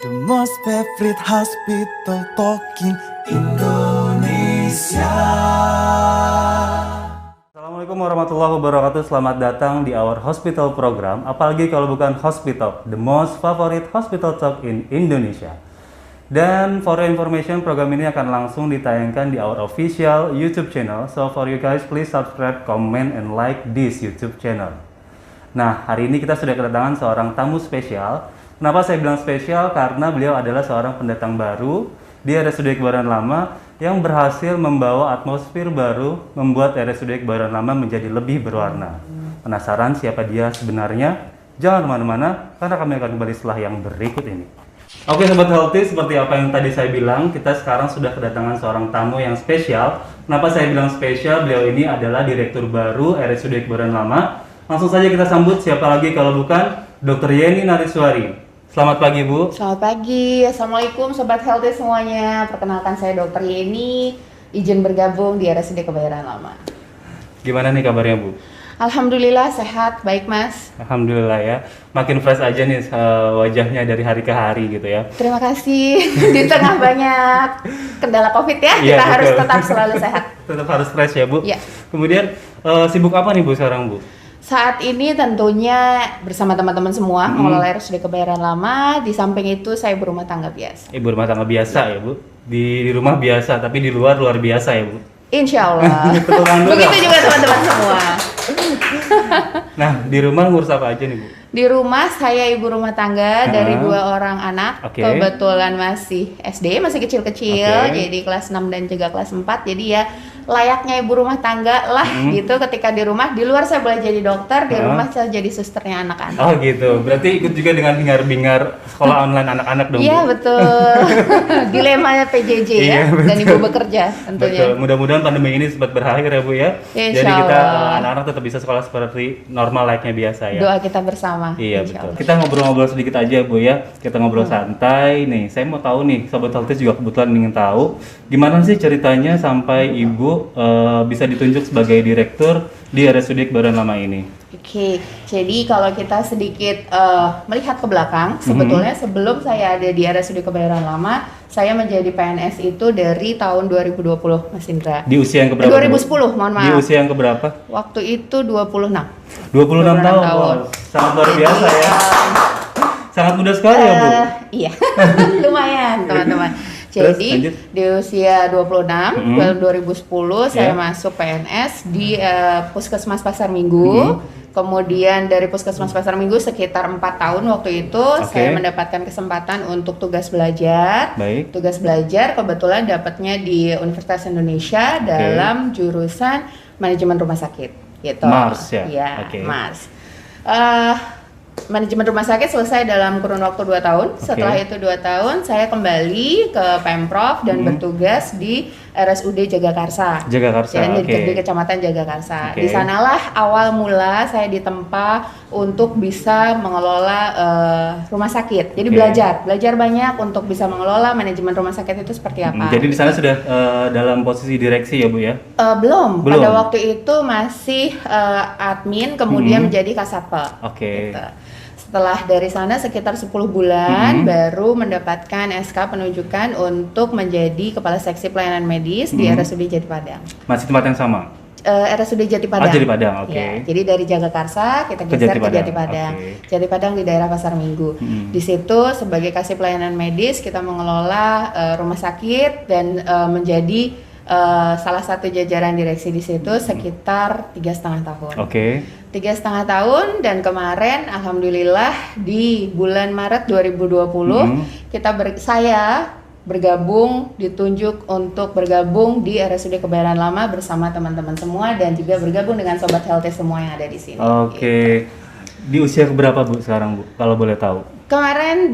The most favorite hospital talking Indonesia. Assalamualaikum warahmatullahi wabarakatuh. Selamat datang di Our Hospital Program. Apalagi kalau bukan Hospital, the most favorite hospital talk in Indonesia. Dan for your information, program ini akan langsung ditayangkan di our official YouTube channel. So for you guys, please subscribe, comment, and like this YouTube channel. Nah, hari ini kita sudah kedatangan seorang tamu spesial. Kenapa saya bilang spesial? Karena beliau adalah seorang pendatang baru di RSUD Kebayoran Lama yang berhasil membawa atmosfer baru, membuat RSUD Kebayoran Lama menjadi lebih berwarna. Penasaran siapa dia sebenarnya? Jangan kemana-mana, karena kami akan kembali setelah yang berikut ini. Oke Sobat Healthy, seperti apa yang tadi saya bilang, kita sekarang sudah kedatangan seorang tamu yang spesial. Kenapa saya bilang spesial? Beliau ini adalah Direktur baru RSUD Kebayoran Lama. Langsung saja kita sambut, siapa lagi kalau bukan Dr. Yeni Nariswari. Selamat pagi Bu. Selamat pagi, Assalamualaikum Sobat Healthy semuanya. Perkenalkan saya Dr. Yeni, izin bergabung di RSUD Kebayoran Lama. Gimana nih kabarnya Bu? Alhamdulillah sehat, baik Mas. Alhamdulillah ya, makin fresh aja nih wajahnya dari hari ke hari gitu ya. Terima kasih. Di tengah banyak kendala COVID ya, Iya, kita harus betul. tetap selalu sehat. Tetap harus fresh ya Bu. Iya. Kemudian sibuk apa nih Bu sekarang Bu? Saat ini tentunya bersama teman-teman semua mengelola RSUD Kebayoran Lama. Di samping itu saya berumah tangga biasa. Ibu rumah tangga biasa ya Bu? Di rumah biasa, tapi di luar biasa ya Bu? Insya Allah. Tepuk tangan dulu. Begitu juga teman-teman semua. Nah, di rumah ngurus apa aja nih Bu? Di rumah saya ibu rumah tangga dari 2 orang anak. Oke. Kebetulan masih SD, masih kecil-kecil, Oke. jadi kelas 6 dan juga kelas 4. Jadi ya layaknya ibu rumah tangga lah gitu ketika di rumah. Di luar saya boleh jadi dokter, di rumah saya jadi susternya anak-anak. Oh gitu, berarti ikut juga dengan bingar-bingar sekolah online anak-anak dong Iya Bu? betul. Dilemanya PJJ ya, Iya, betul. dan ibu bekerja tentunya. Betul, mudah-mudahan pandemi ini cepat berakhir ya Bu ya. Insya Jadi kita Allah. anak-anak tetap bisa sekolah seperti normal layaknya biasa ya. Doa kita bersama. Iya insya betul. Allah. Kita ngobrol-ngobrol sedikit aja Bu ya. Kita ngobrol santai nih. Saya mau tahu nih, Sobat Healthy juga kebetulan ingin tahu gimana sih ceritanya sampai Ibu bisa ditunjuk sebagai direktur di RSUD Kebayoran Lama ini. Oke, jadi kalau kita sedikit melihat ke belakang, sebetulnya sebelum saya ada di RSUD Kebayoran Lama, saya menjadi PNS itu dari tahun 2020, Mas Indra. Di usia yang keberapa? 2010, mohon maaf. Di usia yang keberapa? Waktu itu 26. 26 tahun. tahun. Wow, sangat luar biasa ya. Sangat muda sekali ya Bu. Iya, lumayan teman-teman. Terus, Jadi lanjut. di usia 26, tahun 2010 saya Ya. masuk PNS di Puskesmas Pasar Minggu. Kemudian dari Puskesmas Pasar Minggu sekitar 4 tahun waktu itu saya mendapatkan kesempatan untuk tugas belajar. Baik. Tugas belajar kebetulan dapatnya di Universitas Indonesia dalam jurusan manajemen rumah sakit gitu. Mars ya? Iya, Oke. Mars. Manajemen rumah sakit selesai dalam kurun waktu 2 tahun. Setelah itu 2 tahun saya kembali ke Pemprov dan bertugas di RSUD Jagakarsa. Jagakarsa, Ya, oke. di Kecamatan Jagakarsa. Oke. Di sanalah awal mula saya ditempa untuk bisa mengelola rumah sakit. Jadi Oke. belajar banyak untuk bisa mengelola manajemen rumah sakit itu seperti apa. Jadi di sana sudah dalam posisi direksi ya Bu ya? Belum. Belum. Pada waktu itu masih admin, kemudian menjadi kasatpel. Oke. Gitu. Setelah dari sana sekitar 10 bulan baru mendapatkan SK penunjukan untuk menjadi Kepala Seksi Pelayanan Medis di RSUD Jati Padang. Masih tempat yang sama? RSUD Jati Padang. Jati Padang, oke. Ya, jadi dari Jagakarsa kita Ke geser Jati ke Padang, Jati Padang. oke. Jati Padang di daerah Pasar Minggu. Di situ sebagai kasih pelayanan medis kita mengelola rumah sakit dan menjadi salah satu jajaran direksi di situ sekitar 3,5 tahun. Oke. 3,5 tahun dan kemarin alhamdulillah di bulan Maret 2020 saya bergabung, ditunjuk untuk bergabung di RSUD Kebayoran Lama bersama teman-teman semua dan juga bergabung dengan Sobat Healthy semua yang ada di sini. Oke. Di usia keberapa Bu sekarang Bu? Kalau boleh tahu. Kemarin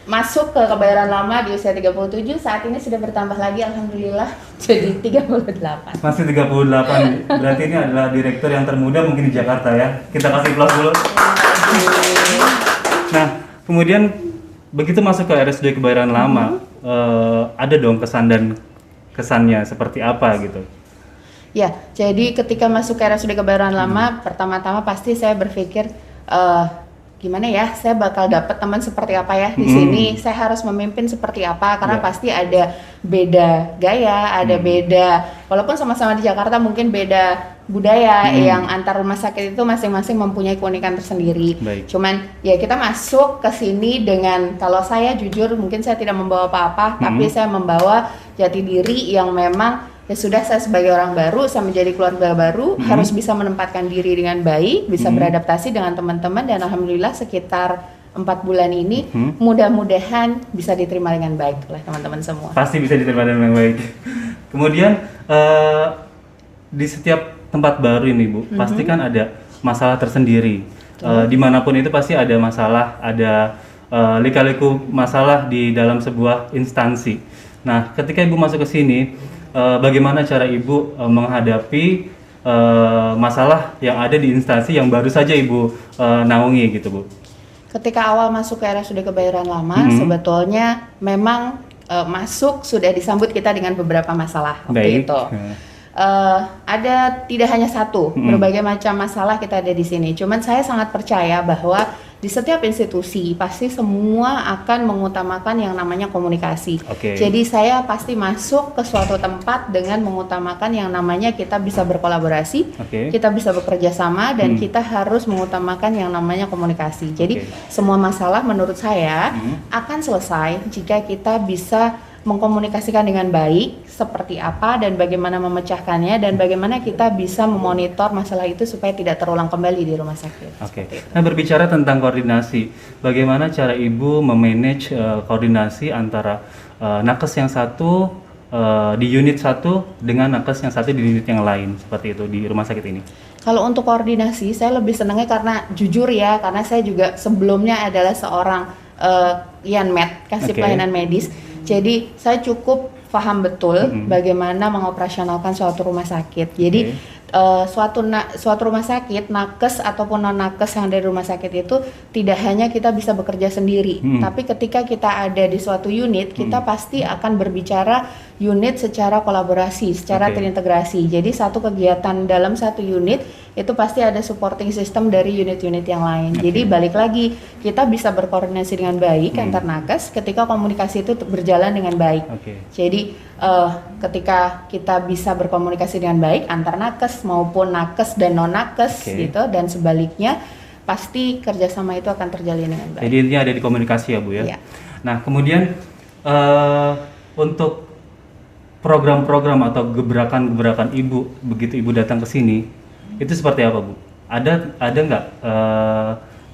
masuk ke Kebayoran Lama di usia 37, saat ini sudah bertambah lagi alhamdulillah jadi 38. Masih 38. Berarti ini adalah direktur yang termuda mungkin di Jakarta ya. Kita kasih plus dulu. Nah, kemudian begitu masuk ke RSUD Kebayoran Lama, ada dong kesan dan kesannya seperti apa gitu? Ya, jadi ketika masuk ke RSUD Kebayoran Lama, pertama-tama pasti saya berpikir gimana ya, saya bakal dapat teman seperti apa ya di sini, saya harus memimpin seperti apa, karena pasti ada beda gaya, ada beda, walaupun sama-sama di Jakarta mungkin beda budaya yang antar rumah sakit itu masing-masing mempunyai keunikan tersendiri. Cuman ya kita masuk ke sini dengan, kalau saya jujur mungkin saya tidak membawa apa-apa, tapi saya membawa jati diri yang memang ya sudah, saya sebagai orang baru, saya menjadi keluarga baru, harus bisa menempatkan diri dengan baik, bisa beradaptasi dengan teman-teman, dan alhamdulillah sekitar 4 bulan ini mudah-mudahan bisa diterima dengan baik oleh teman-teman semua. Pasti bisa diterima dengan baik. Kemudian di setiap tempat baru ini Bu, pasti kan ada masalah tersendiri. Dimanapun itu pasti ada masalah, ada lika-liku masalah di dalam sebuah instansi. Nah, ketika Ibu masuk ke sini, bagaimana cara Ibu menghadapi masalah yang ada di instansi yang baru saja Ibu naungi gitu Bu? Ketika awal masuk ke RSUD Kebayoran Lama, sebetulnya memang masuk sudah disambut kita dengan beberapa masalah waktu itu. Ada tidak hanya satu, berbagai macam masalah kita ada di sini. Cuman saya sangat percaya bahwa di setiap institusi pasti semua akan mengutamakan yang namanya komunikasi. Jadi saya pasti masuk ke suatu tempat dengan mengutamakan yang namanya kita bisa berkolaborasi, kita bisa bekerja sama, dan kita harus mengutamakan yang namanya komunikasi. Jadi semua masalah menurut saya akan selesai jika kita bisa mengkomunikasikan dengan baik seperti apa dan bagaimana memecahkannya, dan bagaimana kita bisa memonitor masalah itu supaya tidak terulang kembali di rumah sakit. Nah, berbicara tentang koordinasi, bagaimana cara Ibu memanage koordinasi antara nakes yang satu di unit satu dengan nakes yang satu di unit yang lain, seperti itu di rumah sakit ini? Kalau untuk koordinasi, saya lebih senangnya karena jujur ya, karena saya juga sebelumnya adalah seorang Yanmed, kasih pelayanan medis. Jadi saya cukup paham betul bagaimana mengoperasionalkan suatu rumah sakit. Jadi suatu rumah sakit, nakes ataupun non nakes yang dari rumah sakit itu tidak hanya kita bisa bekerja sendiri, tapi ketika kita ada di suatu unit, kita pasti akan berbicara unit secara kolaborasi, secara terintegrasi. Jadi satu kegiatan dalam satu unit itu pasti ada supporting system dari unit-unit yang lain. Jadi balik lagi, kita bisa berkoordinasi dengan baik antar nakes ketika komunikasi itu berjalan dengan baik. Jadi ketika kita bisa berkomunikasi dengan baik antar nakes maupun nakes dan non nakes gitu, dan sebaliknya, pasti kerjasama itu akan terjalin dengan baik. Jadi intinya ada di komunikasi ya Bu ya. Nah kemudian untuk program-program atau gebrakan-gebrakan Ibu begitu Ibu datang ke sini itu seperti apa Bu? Ada nggak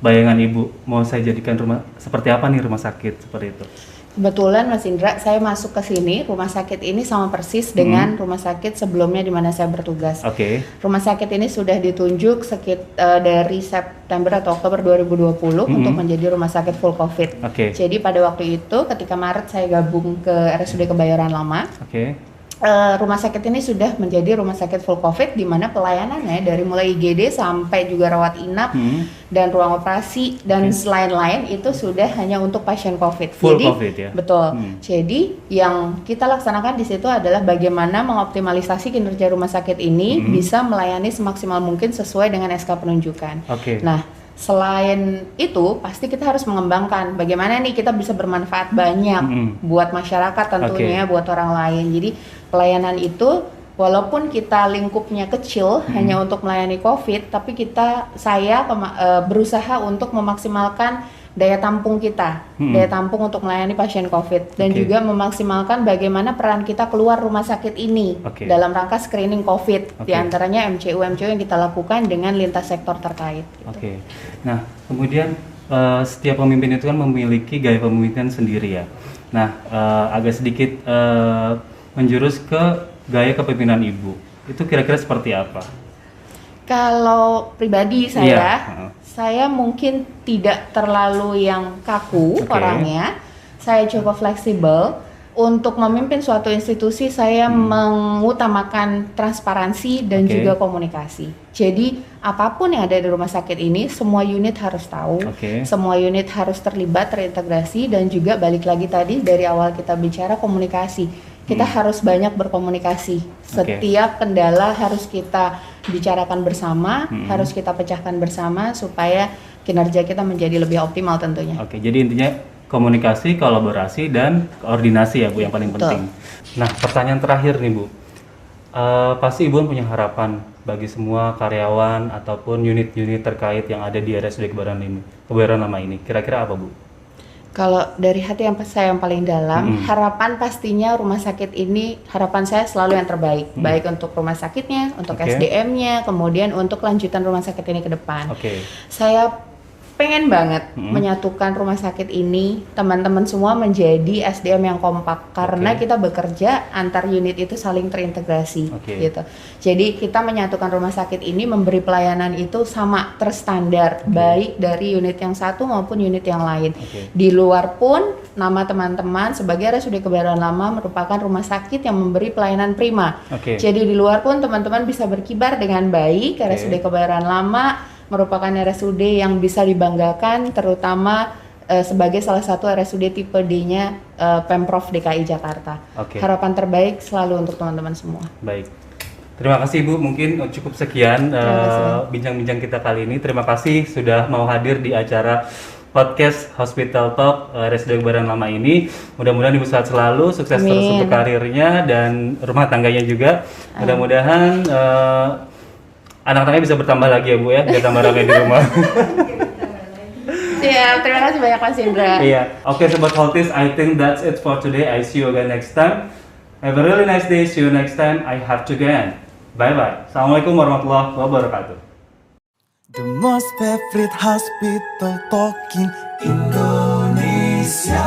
bayangan Ibu mau saya jadikan seperti apa nih rumah sakit seperti itu? Kebetulan Mas Indra, saya masuk ke sini, rumah sakit ini sama persis dengan rumah sakit sebelumnya di mana saya bertugas. Rumah sakit ini sudah ditunjuk dari September atau Oktober 2020 untuk menjadi rumah sakit full COVID. Jadi pada waktu itu ketika Maret saya gabung ke RSUD Kebayoran Lama. Rumah sakit ini sudah menjadi rumah sakit full COVID, di mana pelayanannya dari mulai IGD sampai juga rawat inap dan ruang operasi dan lain-lain itu sudah hanya untuk pasien COVID. Jadi, COVID ya? Betul. Jadi yang kita laksanakan di situ adalah bagaimana mengoptimalisasi kinerja rumah sakit ini bisa melayani semaksimal mungkin sesuai dengan SK penunjukan. Nah, selain itu pasti kita harus mengembangkan bagaimana nih kita bisa bermanfaat banyak buat masyarakat tentunya, buat orang lain. Jadi pelayanan itu walaupun kita lingkupnya kecil hanya untuk melayani COVID, tapi saya berusaha untuk memaksimalkan daya tampung kita, daya tampung untuk melayani pasien COVID, dan juga memaksimalkan bagaimana peran kita keluar rumah sakit ini dalam rangka screening COVID, diantaranya MCU yang kita lakukan dengan lintas sektor terkait. Gitu. Nah, kemudian setiap pemimpin itu kan memiliki gaya pemimpinan sendiri ya. Nah, agak sedikit menjurus ke gaya kepemimpinan Ibu. Itu kira-kira seperti apa? Kalau pribadi saya mungkin tidak terlalu yang kaku orangnya. Saya cukup fleksibel. Untuk memimpin suatu institusi, saya mengutamakan transparansi dan juga komunikasi. Jadi apapun yang ada di rumah sakit ini, semua unit harus tahu, semua unit harus terlibat, terintegrasi, dan juga balik lagi tadi dari awal kita bicara komunikasi. kita harus banyak berkomunikasi. Setiap kendala harus kita bicarakan bersama, harus kita pecahkan bersama supaya kinerja kita menjadi lebih optimal tentunya. Oke, jadi intinya komunikasi, kolaborasi, dan koordinasi ya Bu yang paling penting. Nah, pertanyaan terakhir nih Bu. Pasti Ibu punya harapan bagi semua karyawan ataupun unit-unit terkait yang ada di RSUD Kebayoran Lama ini. Kira-kira apa Bu? Kalau dari hati saya yang paling dalam, harapan pastinya rumah sakit ini, harapan saya selalu yang terbaik. Baik untuk rumah sakitnya, untuk SDM-nya, kemudian untuk kelanjutan rumah sakit ini ke depan. Saya pengen banget menyatukan rumah sakit ini, teman-teman semua menjadi SDM yang kompak. Karena kita bekerja antar unit itu saling terintegrasi gitu. Jadi kita menyatukan rumah sakit ini, memberi pelayanan itu sama, terstandar, baik dari unit yang satu maupun unit yang lain. Di luar pun nama teman-teman sebagai RSUD Kebayoran Lama merupakan rumah sakit yang memberi pelayanan prima. Jadi di luar pun teman-teman bisa berkibar dengan baik. RSUD Kebayoran Lama merupakan RSUD yang bisa dibanggakan, terutama sebagai salah satu RSUD tipe D-nya Pemprov DKI Jakarta. Harapan terbaik selalu untuk teman-teman semua. Baik, terima kasih Ibu. Mungkin cukup sekian bincang-bincang kita kali ini. Terima kasih sudah mau hadir di acara podcast Hospital Talk RSUD Kebayoran Lama ini. Mudah-mudahan Ibu sehat selalu, sukses terus untuk karirnya dan rumah tangganya juga. Mudah-mudahan anak-anaknya bisa bertambah lagi ya Bu ya, biar tambah ramai di rumah. Siap, terima kasih banyak Mas Indra. Iya, oke Sobat Holtis, I think that's it for today. I see you again next time. Have a really nice day, see you next time. I have to go again. Bye-bye. Assalamualaikum warahmatullahi wabarakatuh. The most favorite hospital talking Indonesia.